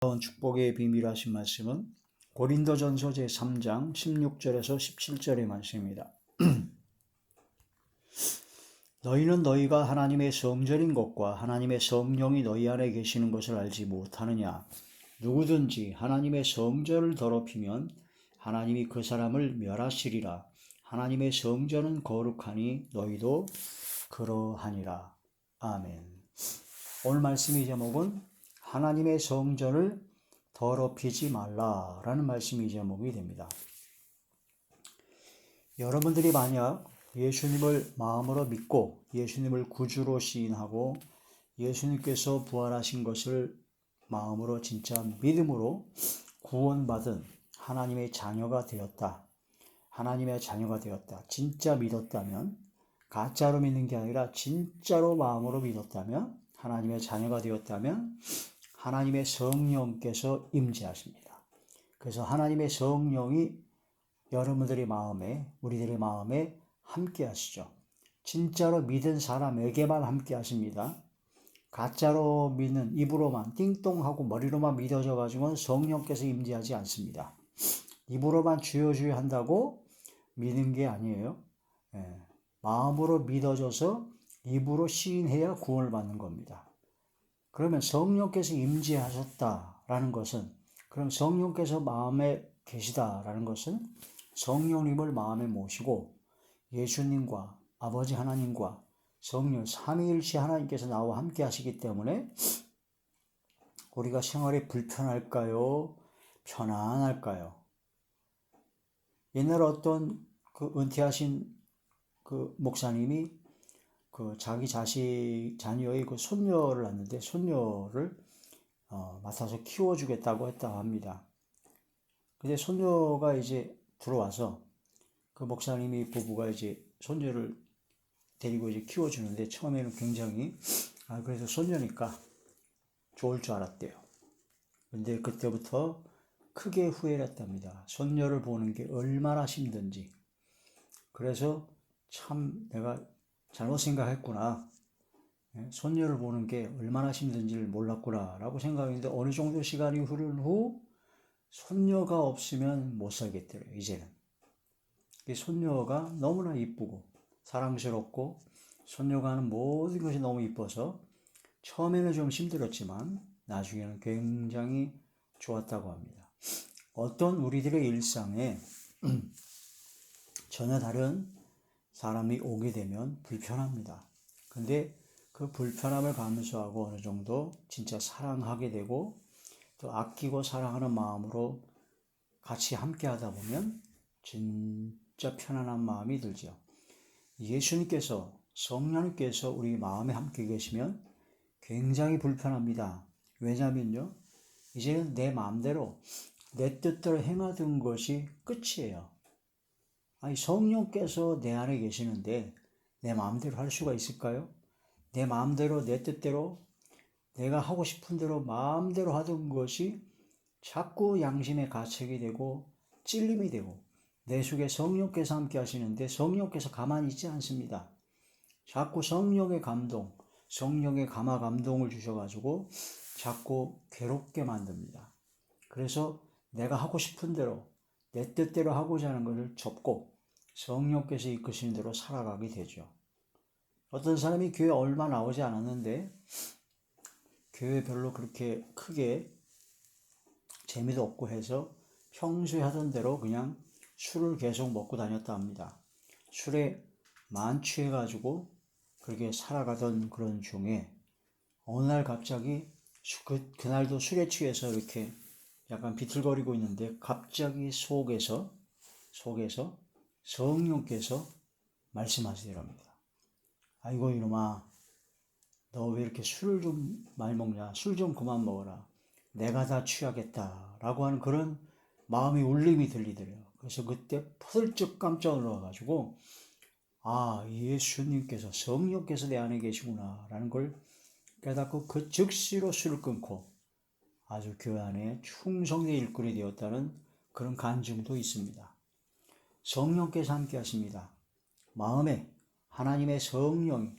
축복의 비밀 하신 말씀은 고린도전서 제3장 16절에서 17절의 말씀입니다. 너희는 너희가 하나님의 성전인 것과 하나님의 성령이 너희 안에 계시는 것을 알지 못하느냐? 누구든지 하나님의 성전을 더럽히면 하나님이 그 사람을 멸하시리라. 하나님의 성전은 거룩하니 너희도 그러하니라. 아멘. 오늘 말씀의 제목은 하나님의 성전을 더럽히지 말라라는 말씀이 제목이 됩니다. 여러분들이 만약 예수님을 마음으로 믿고 예수님을 구주로 시인하고 예수님께서 부활하신 것을 마음으로 진짜 믿음으로 구원받은 하나님의 자녀가 되었다. 하나님의 자녀가 되었다. 진짜 믿었다면, 가짜로 믿는 게 아니라 진짜로 마음으로 믿었다면, 하나님의 자녀가 되었다면 하나님의 성령께서 임재하십니다. 그래서 하나님의 성령이 여러분들의 마음에, 우리들의 마음에 함께 하시죠. 진짜로 믿은 사람에게만 함께 하십니다. 가짜로 믿는 입으로만 띵동하고 머리로만 믿어져 가지고는 성령께서 임재하지 않습니다. 입으로만 주여 주여 한다고 믿는 게 아니에요. 마음으로 믿어져서 입으로 시인해야 구원을 받는 겁니다. 그러면 성령께서 임재하셨다라는 것은, 그럼 성령께서 마음에 계시다라는 것은 성령님을 마음에 모시고 예수님과 아버지 하나님과 성령 삼위일체 하나님께서 나와 함께 하시기 때문에 우리가 생활이 불편할까요? 편안할까요? 옛날 어떤 은퇴하신 목사님이 자기 자녀의 손녀를 낳는데 손녀를 맡아서 키워주겠다고 했다고 합니다. 근데 손녀가 이제 들어와서 목사님이 부부가 이제 손녀를 데리고 이제 키워주는데 처음에는 굉장히 그래서 손녀니까 좋을 줄 알았대요. 근데 그때부터 크게 후회를 했답니다. 손녀를 보는 게 얼마나 힘든지. 그래서 참 내가 잘못 생각했구나. 손녀를 보는 게 얼마나 힘든지를 몰랐구나 라고 생각했는데 어느 정도 시간이 흐른 후 손녀가 없으면 못 살겠더래요. 이제는 손녀가 너무나 이쁘고 사랑스럽고 손녀가 하는 모든 것이 너무 이뻐서 처음에는 좀 힘들었지만 나중에는 굉장히 좋았다고 합니다. 어떤 우리들의 일상에 전혀 다른 사람이 오게 되면 불편합니다. 근데 그 불편함을 감수하고 어느 정도 진짜 사랑하게 되고 또 아끼고 사랑하는 마음으로 같이 함께 하다 보면 진짜 편안한 마음이 들죠. 예수님께서, 성령님께서 우리 마음에 함께 계시면 굉장히 불편합니다. 왜냐면요, 이제는 내 마음대로 내 뜻대로 행하던 것이 끝이에요. 아니, 성령께서 내 안에 계시는데 내 마음대로 할 수가 있을까요? 내 마음대로, 내 뜻대로, 내가 하고 싶은 대로 마음대로 하던 것이 자꾸 양심의 가책이 되고 찔림이 되고 내 속에 성령께서 함께 하시는데 성령께서 가만히 있지 않습니다. 자꾸 성령의 감동, 성령의 감동을 주셔가지고 자꾸 괴롭게 만듭니다. 그래서 내가 하고 싶은 대로 내 뜻대로 하고자 하는 것을 접고 성령께서 이끄시는 대로 살아가게 되죠. 어떤 사람이 교회 얼마 나오지 않았는데 교회 별로 그렇게 크게 재미도 없고 해서 평소에 하던 대로 그냥 술을 계속 먹고 다녔다 합니다. 술에 만취해가지고 그렇게 살아가던 그런 중에 어느 날 갑자기 그날도 술에 취해서 이렇게 약간 비틀거리고 있는데 갑자기 속에서 성령께서 말씀하시더랍니다. 아이고 이놈아, 너 왜 이렇게 술을 좀 많이 먹냐? 술 좀 그만 먹어라. 내가 다 취하겠다 라고 하는 그런 마음의 울림이 들리더래요. 그래서 그때 퍼슬쩍 깜짝 놀라가지고 예수님께서, 성령께서 내 안에 계시구나 라는 걸 깨닫고 그 즉시로 술을 끊고 아주 교회 안에 충성된 일꾼이 되었다는 그런 간증도 있습니다. 성령께서 함께 하십니다. 마음에 하나님의 성령이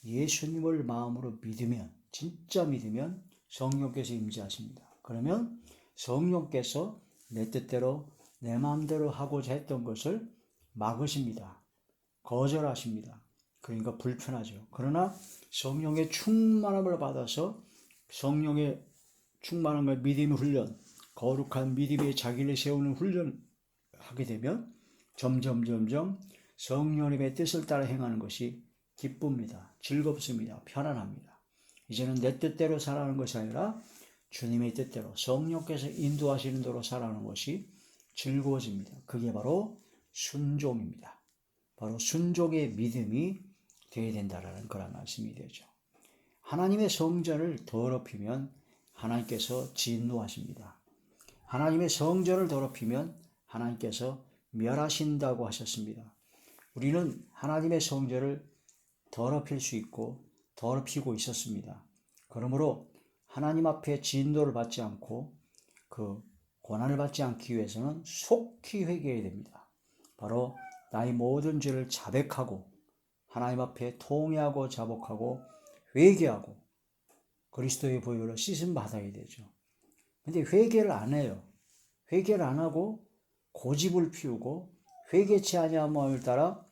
예수님을 마음으로 믿으면, 진짜 믿으면 성령께서 임재하십니다. 그러면 성령께서 내 뜻대로 내 마음대로 하고자 했던 것을 막으십니다. 거절하십니다. 그러니까 불편하죠. 그러나 성령의 충만함을 받아서 성령의 충만함을 믿음의 훈련, 거룩한 믿음의 자기를 세우는 훈련을 하게 되면 점점 성령님의 뜻을 따라 행하는 것이 기쁩니다. 즐겁습니다. 편안합니다. 이제는 내 뜻대로 살아가는 것이 아니라 주님의 뜻대로 성령께서 인도하시는 대로 살아가는 것이 즐거워집니다. 그게 바로 순종입니다. 바로 순종의 믿음이 되어야 된다는 그런 말씀이 되죠. 하나님의 성전을 더럽히면 하나님께서 진노하십니다. 하나님의 성전을 더럽히면 하나님께서 멸하신다고 하셨습니다. 우리는 하나님의 성전을 더럽힐 수 있고 더럽히고 있었습니다. 그러므로 하나님 앞에 진노를 받지 않고 그 고난을 받지 않기 위해서는 속히 회개해야 됩니다. 바로 나의 모든 죄를 자백하고 하나님 앞에 통회하고 자복하고 회개하고 그리스도의 보혈로 씻음 받아야 되죠. 근데 회개를 안 해요. 회개를 안 하고 고집을 피우고 회개치 아니한 마음을 따라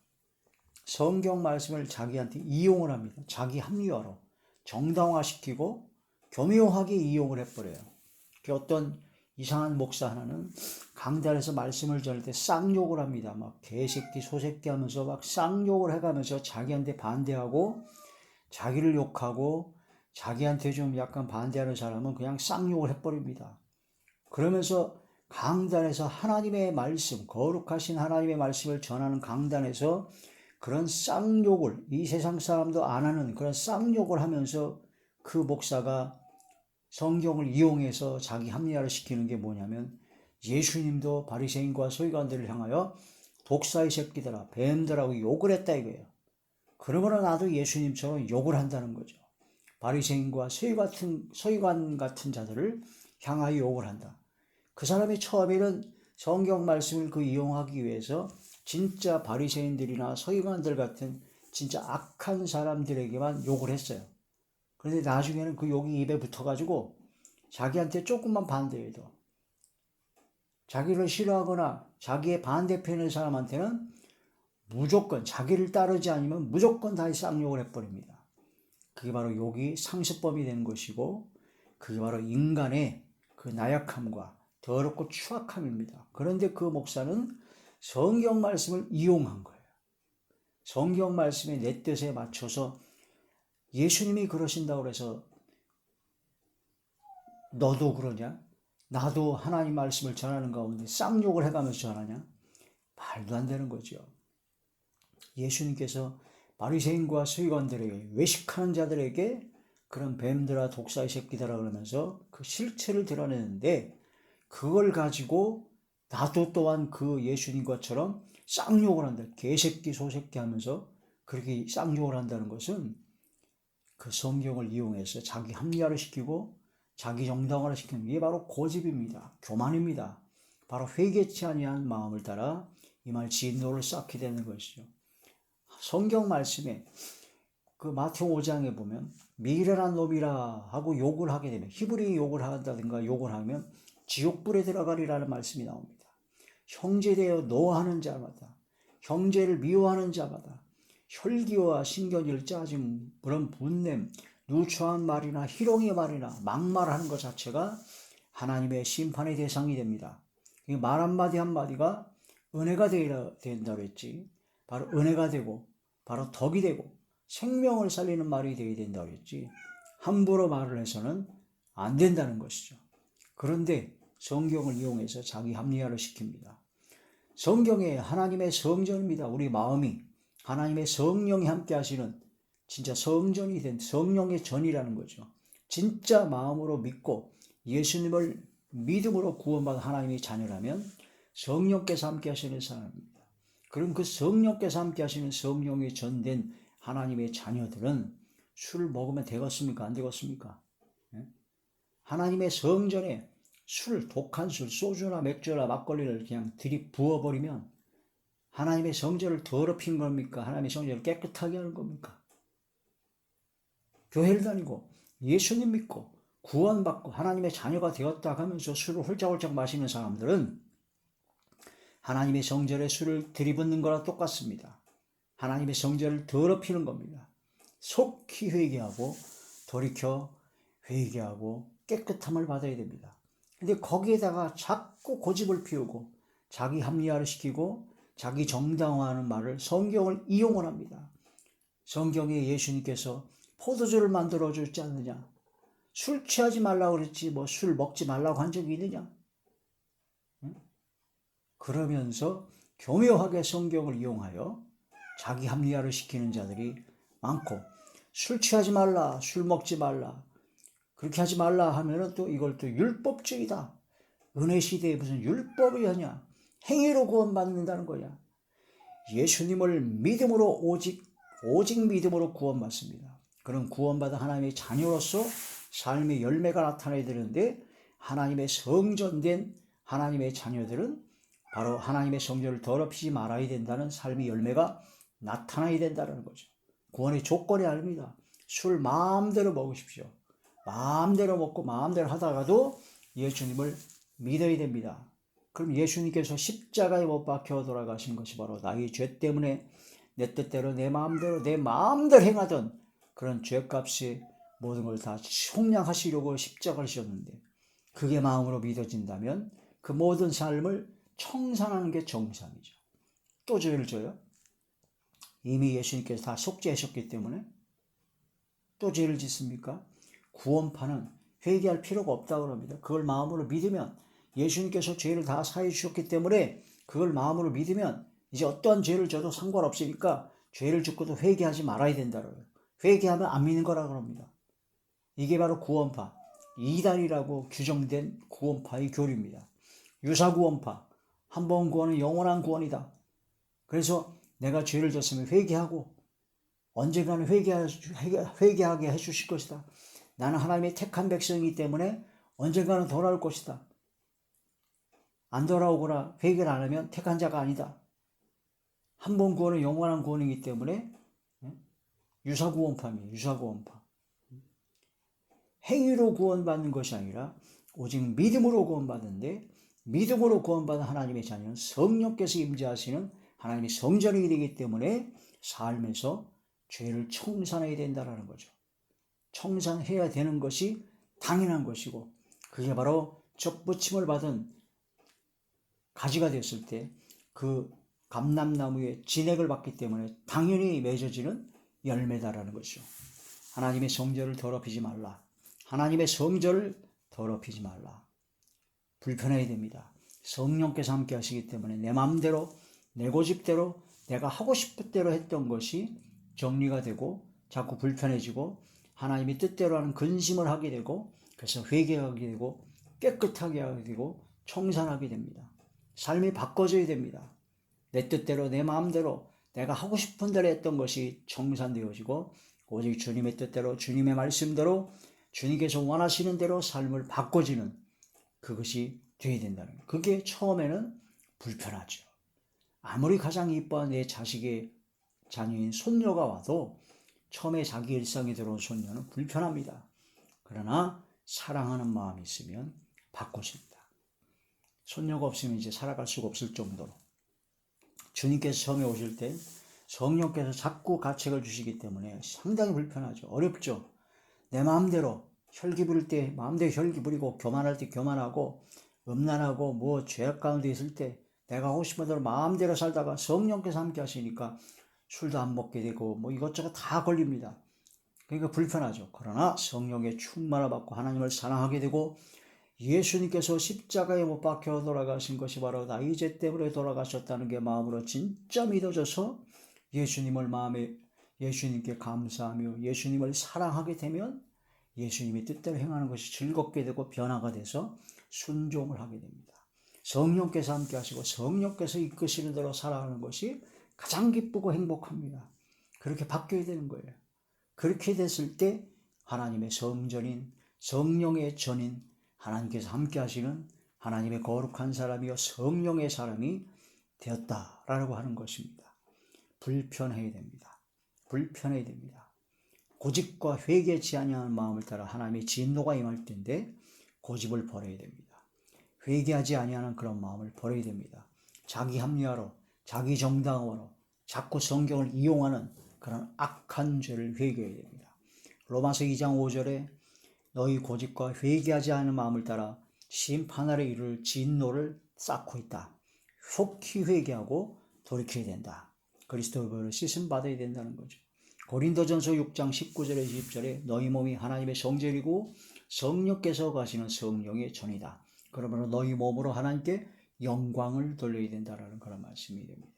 성경 말씀을 자기한테 이용을 합니다. 자기 합리화로 정당화시키고 교묘하게 이용을 해버려요. 어떤 이상한 목사 하나는 강단에서 말씀을 전할 때 쌍욕을 합니다. 막 개새끼 소새끼 하면서 막 쌍욕을 해가면서 자기한테 반대하고 자기를 욕하고 자기한테 좀 약간 반대하는 사람은 그냥 쌍욕을 해버립니다. 그러면서 강단에서 하나님의 말씀, 거룩하신 하나님의 말씀을 전하는 강단에서 그런 쌍욕을 이 세상 사람도 안 하는 그런 쌍욕을 하면서 그 목사가 성경을 이용해서 자기 합리화를 시키는 게 뭐냐면 예수님도 바리새인과 서기관들을 향하여 독사의 새끼들아 뱀들하고 욕을 했다 이거예요. 그러므로 나도 예수님처럼 욕을 한다는 거죠. 바리새인과 서기관 같은 자들을 향하여 욕을 한다. 그 사람이 처음에는 성경 말씀을 이용하기 위해서 진짜 바리새인들이나 서기관들 같은 진짜 악한 사람들에게만 욕을 했어요. 그런데 나중에는 그 욕이 입에 붙어가지고 자기한테 조금만 반대해도 자기를 싫어하거나 자기의 반대편의 사람한테는 무조건 자기를 따르지 않으면 무조건 다 쌍욕을 해버립니다. 그게 바로 욕이 상습범이 되는 것이고 그게 바로 인간의 그 나약함과 더럽고 추악함입니다. 그런데 그 목사는 성경 말씀을 이용한 거예요. 성경 말씀에 내 뜻에 맞춰서 예수님이 그러신다고 해서 너도 그러냐? 나도 하나님 말씀을 전하는 가운데 쌍욕을 해가면서 전하냐? 말도 안 되는 거죠. 예수님께서 바리새인과 서기관들에게 외식하는 자들에게 그런 뱀들아 독사의 새끼들아 그러면서 그 실체를 드러내는데 그걸 가지고 나도 또한 그 예수님과처럼 쌍욕을 한다. 개새끼 소새끼 하면서 그렇게 쌍욕을 한다는 것은 그 성경을 이용해서 자기 합리화를 시키고 자기 정당화를 시키는 이게 바로 고집입니다. 교만입니다. 바로 회개치 아니한 마음을 따라 이 말 진노를 쌓게 되는 것이죠. 성경 말씀에 그 마태복음 5장에 보면 미련한 놈이라 하고 욕을 하게 되면 히브리 욕을 한다든가 욕을 하면 지옥불에 들어가리라는 말씀이 나옵니다. 형제되어 노하는 자마다 형제를 미워하는 자마다 혈기와 신경질 짜증 그런 분냄 누추한 말이나 희롱의 말이나 막말하는 것 자체가 하나님의 심판의 대상이 됩니다. 말 한마디 한마디가 은혜가 된다고 했지. 바로 은혜가 되고 바로 덕이 되고 생명을 살리는 말이 되어야 된다고 했지. 함부로 말을 해서는 안 된다는 것이죠. 그런데 성경을 이용해서 자기 합리화를 시킵니다. 성경에 하나님의 성전입니다. 우리 마음이 하나님의 성령이 함께 하시는 진짜 성전이 된 성령의 전이라는 거죠. 진짜 마음으로 믿고 예수님을 믿음으로 구원받은 하나님의 자녀라면 성령께서 함께 하시는 사람입니다. 그럼 그 성령께서 함께 하시는 성령이 전된 하나님의 자녀들은 술을 먹으면 되겠습니까? 안 되겠습니까? 하나님의 성전에 술, 독한 술, 소주나 맥주나 막걸리를 그냥 들이부어버리면 하나님의 성전을 더럽힌 겁니까? 하나님의 성전을 깨끗하게 하는 겁니까? 교회를 다니고 예수님 믿고 구원받고 하나님의 자녀가 되었다 하면서 술을 홀짝홀짝 마시는 사람들은 하나님의 성전에 술을 들이붓는 거랑 똑같습니다. 하나님의 성전을 더럽히는 겁니다. 속히 회개하고 돌이켜 회개하고 깨끗함을 받아야 됩니다. 근데 거기에다가 자꾸 고집을 피우고 자기 합리화를 시키고 자기 정당화하는 말을 성경을 이용을 합니다. 성경에 예수님께서 포도주를 만들어 줬지 않느냐? 술 취하지 말라고 그랬지 뭐 술 먹지 말라고 한 적이 있느냐? 응? 그러면서 교묘하게 성경을 이용하여 자기 합리화를 시키는 자들이 많고, 술 취하지 말라, 술 먹지 말라, 그렇게 하지 말라 하면은 또 이걸 또 율법주의다. 은혜 시대에 무슨 율법이 하냐? 행위로 구원받는다는 거야. 예수님을 믿음으로 오직 믿음으로 구원받습니다. 그런 구원받은 하나님의 자녀로서 삶의 열매가 나타나야 되는데, 하나님의 성전된 하나님의 자녀들은 바로 하나님의 성전을 더럽히지 말아야 된다는 삶의 열매가 나타나야 된다는 거죠. 구원의 조건이 아닙니다. 술 마음대로 먹으십시오. 마음대로 먹고 마음대로 하다가도 예수님을 믿어야 됩니다. 그럼 예수님께서 십자가에 못 박혀 돌아가신 것이 바로 나의 죄 때문에 내 뜻대로 내 마음대로 행하던 그런 죄값이 모든 걸 다 속량하시려고 십자가를 지셨는데, 그게 마음으로 믿어진다면 그 모든 삶을 청산하는 게 정상이죠. 또 죄를 져요? 이미 예수님께서 다 속죄하셨기 때문에 또 죄를 짓습니까? 구원파는 회개할 필요가 없다고 합니다. 그걸 마음으로 믿으면, 예수님께서 죄를 다 사해 주셨기 때문에 그걸 마음으로 믿으면 이제 어떠한 죄를 져도 상관없으니까 죄를 짓고도 회개하지 말아야 된다고요. 회개하면 안 믿는 거라고 합니다. 이게 바로 구원파, 이단이라고 규정된 구원파의 교리입니다. 유사구원파, 한 번 구원은 영원한 구원이다. 그래서 내가 죄를 졌으면 회개하고 언젠가는 회개하게 해주실 것이다. 나는 하나님의 택한 백성이기 때문에 언젠가는 돌아올 것이다. 안 돌아오거나 회개를 안 하면 택한 자가 아니다. 한 번 구원은 영원한 구원이기 때문에 유사구원파입니다. 유사구원파. 행위로 구원받는 것이 아니라 오직 믿음으로 구원받는데, 믿음으로 구원받은 하나님의 자녀는 성령께서 임재하시는 하나님의 성전이 되기 때문에 삶에서 죄를 청산해야 된다는 거죠. 청산해야 되는 것이 당연한 것이고, 그게 바로 접붙임을 받은 가지가 됐을 때 그 감람나무의 진액을 받기 때문에 당연히 맺어지는 열매다라는 것이죠. 하나님의 성전을 더럽히지 말라. 하나님의 성전을 더럽히지 말라. 불편해야 됩니다. 성령께서 함께 하시기 때문에 내 마음대로 내 고집대로 내가 하고 싶은 대로 했던 것이 정리가 되고 자꾸 불편해지고 하나님의 뜻대로 하는 근심을 하게 되고, 그래서 회개하게 되고 깨끗하게 하게 되고 청산하게 됩니다. 삶이 바꿔져야 됩니다. 내 뜻대로 내 마음대로 내가 하고 싶은 대로 했던 것이 청산되어지고 오직 주님의 뜻대로 주님의 말씀대로 주님께서 원하시는 대로 삶을 바꿔지는 그것이 되어야 된다는 거예요. 그게 처음에는 불편하죠. 아무리 가장 이뻐한 내 자식의 자녀인 손녀가 와도 처음에 자기 일상에 들어온 손녀는 불편합니다. 그러나 사랑하는 마음이 있으면 바꿔집니다. 손녀가 없으면 이제 살아갈 수가 없을 정도로, 주님께서 처음에 오실 때 성령께서 자꾸 가책을 주시기 때문에 상당히 불편하죠. 어렵죠. 내 마음대로 혈기 부릴 때 마음대로 혈기 부리고 교만할 때 교만하고 음란하고 뭐 죄악 가운데 있을 때 내가 하고 싶은 대로 마음대로 살다가 성령께서 함께 하시니까 술도 안 먹게 되고 뭐 이것저것 다 걸립니다. 그러니까 불편하죠. 그러나 성령의 충만을 받고 하나님을 사랑하게 되고, 예수님께서 십자가에 못 박혀 돌아가신 것이 바로 나의 죄 때문에 돌아가셨다는 게 마음으로 진짜 믿어져서 예수님께 감사하며 예수님을 사랑하게 되면 예수님의 뜻대로 행하는 것이 즐겁게 되고 변화가 돼서 순종을 하게 됩니다. 성령께서 함께 하시고 성령께서 이끄시는 대로 살아가는 것이 가장 기쁘고 행복합니다. 그렇게 바뀌어야 되는 거예요. 그렇게 됐을 때 하나님의 성전인 성령의 전인 하나님께서 함께 하시는 하나님의 거룩한 사람이요 성령의 사람이 되었다라고 하는 것입니다. 불편해야 됩니다. 불편해야 됩니다. 고집과 회개치 아니하는 마음을 따라 하나님의 진노가 임할 때인데 고집을 버려야 됩니다. 회개하지 아니하는 그런 마음을 버려야 됩니다. 자기 합리화로, 자기 정당화로 자꾸 성경을 이용하는 그런 악한 죄를 회개해야 됩니다. 로마서 2장 5절에 너희 고집과 회개하지 않은 마음을 따라 심판하러 이를 진노를 쌓고 있다. 속히 회개하고 돌이켜야 된다. 그리스도의 보혈로 씻음 받아야 된다는 거죠. 고린도전서 6장 19절에 20절에 너희 몸이 하나님의 성전이고 성령께서 가시는 성령의 전이다. 그러므로 너희 몸으로 하나님께 영광을 돌려야 된다는 그런 말씀이 됩니다.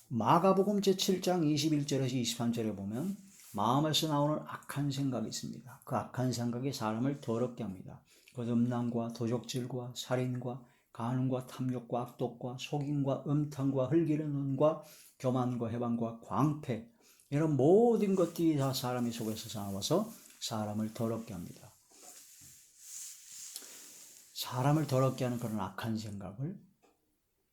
마가복음 제7장 21절에서 23절에 보면 마음에서 나오는 악한 생각이 있습니다. 그 악한 생각이 사람을 더럽게 합니다. 그 음란과 도적질과 살인과 간음과 탐욕과 악독과 속임과 음탕과 흘기는 눈과 교만과 해방과 광패, 이런 모든 것들이 다 사람의 속에서 나와서 사람을 더럽게 합니다. 사람을 더럽게 하는 그런 악한 생각을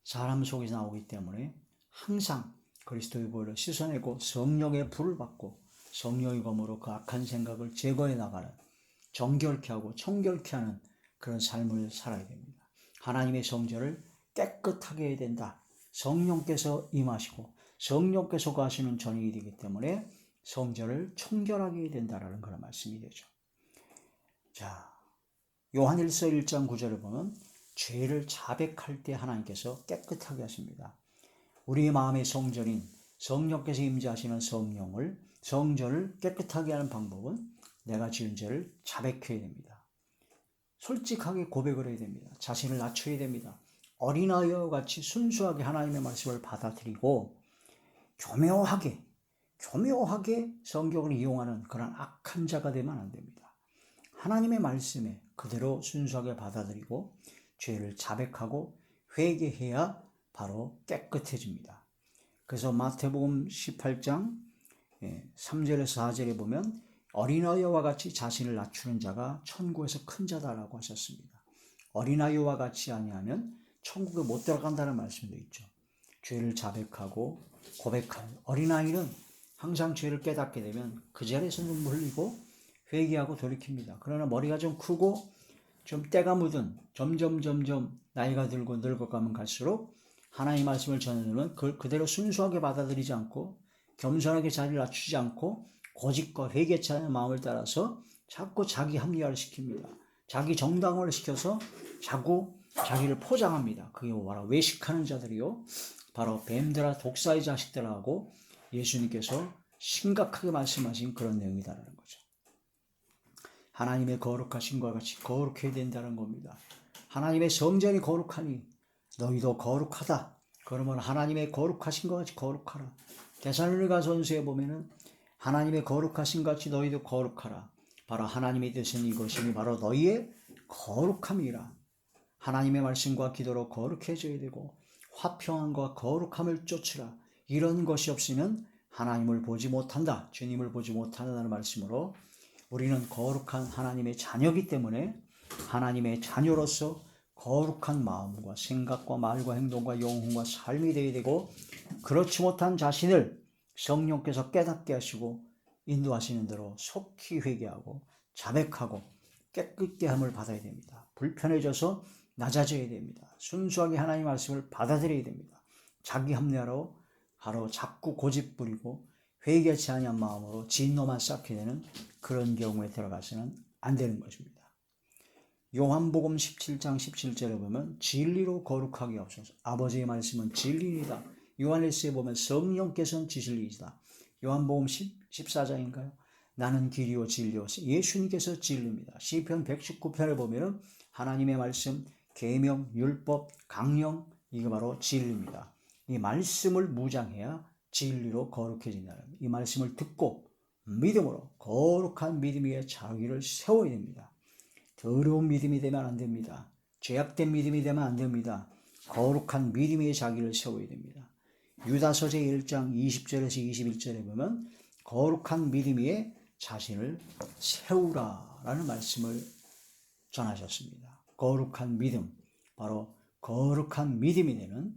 사람 속에서 나오기 때문에 항상 그리스도의 보혈로 씻어내고 성령의 불을 받고 성령의 검으로 그 악한 생각을 제거해 나가는, 정결케 하고 청결케 하는 그런 삶을 살아야 됩니다. 하나님의 성전을 깨끗하게 해야 된다. 성령께서 임하시고 성령께서 가시는 전이 되기 때문에 성전을 청결하게 해야 된다는 그런 말씀이 되죠. 자, 요한일서 1장 9절을 보면 죄를 자백할 때 하나님께서 깨끗하게 하십니다. 우리의 마음의 성전인 성령께서 임재하시는 성전을 깨끗하게 하는 방법은 내가 지은 죄를 자백해야 됩니다. 솔직하게 고백을 해야 됩니다. 자신을 낮춰야 됩니다. 어린아이와 같이 순수하게 하나님의 말씀을 받아들이고 교묘하게 성경을 이용하는 그런 악한 자가 되면 안 됩니다. 하나님의 말씀에 그대로 순수하게 받아들이고 죄를 자백하고 회개해야 바로 깨끗해집니다. 그래서 마태복음 18장 3절에서 4절에 보면 어린아이와 같이 자신을 낮추는 자가 천국에서 큰 자다라고 하셨습니다. 어린아이와 같이 아니하면 천국에 못 들어간다는 말씀도 있죠. 죄를 자백하고 고백하는 어린아이는 항상 죄를 깨닫게 되면 그 자리에서 눈물 흘리고 회개하고 돌이킵니다. 그러나 머리가 좀 크고 좀 때가 묻은 점점 나이가 들고 늙어가면 갈수록 하나님의 말씀을 전하면 그걸 그대로 순수하게 받아들이지 않고 겸손하게 자리를 낮추지 않고 고집과 회개치 않은 마음을 따라서 자꾸 자기 합리화를 시킵니다. 자기 정당화를 시켜서 자꾸 자기를 포장합니다. 그게 바로 외식하는 자들이요, 바로 뱀들아 독사의 자식들하고 예수님께서 심각하게 말씀하신 그런 내용이다라는 거죠. 하나님의 거룩하심과 같이 거룩해야 된다는 겁니다. 하나님의 성전이 거룩하니 너희도 거룩하다. 그러면 하나님의 거룩하심과 같이 거룩하라. 데살로니가전서에 보면은 하나님의 거룩하심 같이 너희도 거룩하라. 바로 하나님의 뜻은 이것이니 바로 너희의 거룩함이라. 하나님의 말씀과 기도로 거룩해져야 되고 화평함과 거룩함을 쫓으라. 이런 것이 없으면 하나님을 보지 못한다. 주님을 보지 못한다는 말씀으로 우리는 거룩한 하나님의 자녀이기 때문에 하나님의 자녀로서 거룩한 마음과 생각과 말과 행동과 영혼과 삶이 되어야 되고, 그렇지 못한 자신을 성령께서 깨닫게 하시고 인도하시는 대로 속히 회개하고 자백하고 깨끗게 함을 받아야 됩니다. 불편해져서 낮아져야 됩니다. 순수하게 하나님의 말씀을 받아들여야 됩니다. 자기 합리화로 바로 자꾸 고집 부리고 회개치 아니한 마음으로 진노만 쌓게 되는 그런 경우에 들어가서는 안 되는 것입니다. 요한복음 17장 17절에 보면 진리로 거룩하게 하옵소서. 아버지의 말씀은 진리이다. 요한일서에 보면 성령께서는 진리이다. 요한복음 14장인가요? 나는 길이요 진리요, 예수님께서 진리입니다. 시편 119편을 보면 하나님의 말씀, 계명, 율법, 강령, 이거 바로 진리입니다. 이 말씀을 무장해야 진리로 거룩해진다는, 이 말씀을 듣고 믿음으로 거룩한 믿음 위에 자기를 세워야 됩니다. 더러운 믿음이 되면 안 됩니다. 죄악된 믿음이 되면 안 됩니다. 거룩한 믿음 위에 자기를 세워야 됩니다. 유다서 제1장 20절에서 21절에 보면 거룩한 믿음 위에 자신을 세우라라는 말씀을 전하셨습니다. 거룩한 믿음, 바로 거룩한 믿음이 되는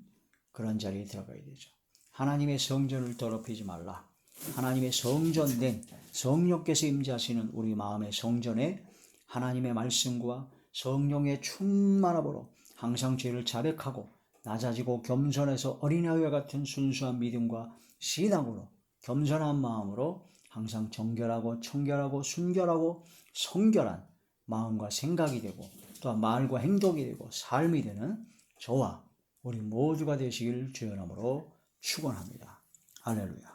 그런 자리에 들어가야 되죠. 하나님의 성전을 더럽히지 말라. 하나님의 성전된 성령께서 임재하시는 우리 마음의 성전에 하나님의 말씀과 성령의 충만함으로 항상 죄를 자백하고 낮아지고 겸손해서 어린아이와 같은 순수한 믿음과 신앙으로 겸손한 마음으로 항상 정결하고 청결하고 순결하고 성결한 마음과 생각이 되고 또한 말과 행동이 되고 삶이 되는 저와 우리 모두가 되시길 주의 이름으로 축원합니다. 할렐루야.